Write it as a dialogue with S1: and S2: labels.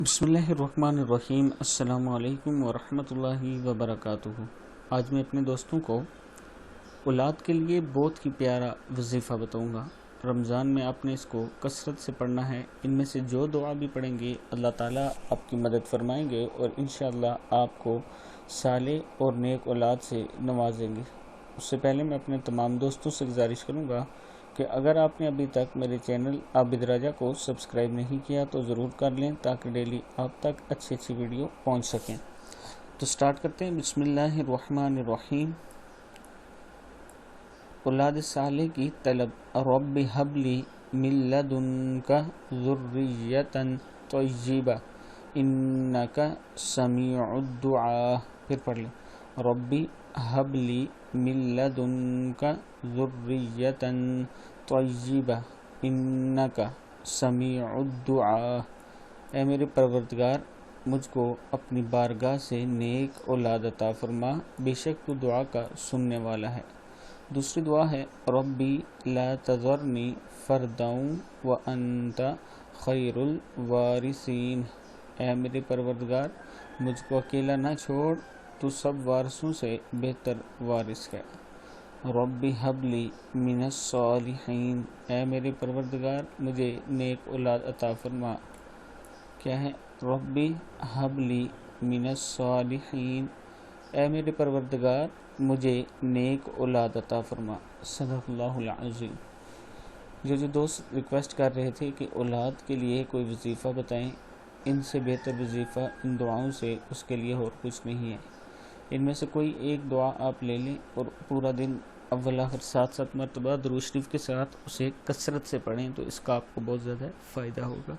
S1: بسم اللہ الرحمن الرحیم۔ السلام علیکم ورحمۃ اللہ وبرکاتہ۔ آج میں اپنے دوستوں کو اولاد کے لیے بہت ہی پیارا وظیفہ بتاؤں گا۔ رمضان میں آپ نے اس کو کثرت سے پڑھنا ہے۔ ان میں سے جو دعا بھی پڑھیں گے اللہ تعالیٰ آپ کی مدد فرمائیں گے اور انشاءاللہ آپ کو صالح اور نیک اولاد سے نوازیں گے۔ اس سے پہلے میں اپنے تمام دوستوں سے گزارش کروں گا کہ اگر آپ نے ابھی تک میرے چینل عابد راجہ کو سبسکرائب نہیں کیا تو ضرور کر لیں تاکہ ڈیلی آپ تک اچھی ویڈیو پہنچ سکیں۔ تو سٹارٹ کرتے ہیں۔ بسم اللہ الرحمن الرحیم۔ اولاد صالح کی طلب۔ رب ہب لی من لدنک ذریۃ طیبہ انک سمیع الدعاء۔ پھر پڑھ لیں۔ ربی ہب لی من لدنک ذریۃ طیبہ انک سمیع الدعاء۔ اے میرے پروردگار، مجھ کو اپنی بارگاہ سے نیک اولاد عطا فرما، بے شک تو دعا کا سننے والا ہے۔ دوسری دعا ہے ربی لا تذرنی فردا وانت خیر الوارثین۔ اے میرے پروردگار، مجھ کو اکیلا نہ چھوڑ، تو سب وارثوں سے بہتر وارث ہے۔ رب حب لی من الصالحین۔ اے میرے پروردگار، مجھے نیک اولاد عطا فرما۔ کیا ہے؟ ربی حب لی من الصالحین۔ اے میرے پروردگار، مجھے نیک اولاد عطا فرما۔ صدق اللہ العظیم۔ جو دوست ریکویسٹ کر رہے تھے کہ اولاد کے لیے کوئی وظیفہ بتائیں، ان سے بہتر وظیفہ ان دعاؤں سے اس کے لیے اور کچھ نہیں ہے۔ ان میں سے کوئی ایک دعا آپ لے لیں اور پورا دن اول آخر 7 مرتبہ درود شریف کے ساتھ اسے کثرت سے پڑھیں تو اس کا آپ کو بہت زیادہ فائدہ ہوگا۔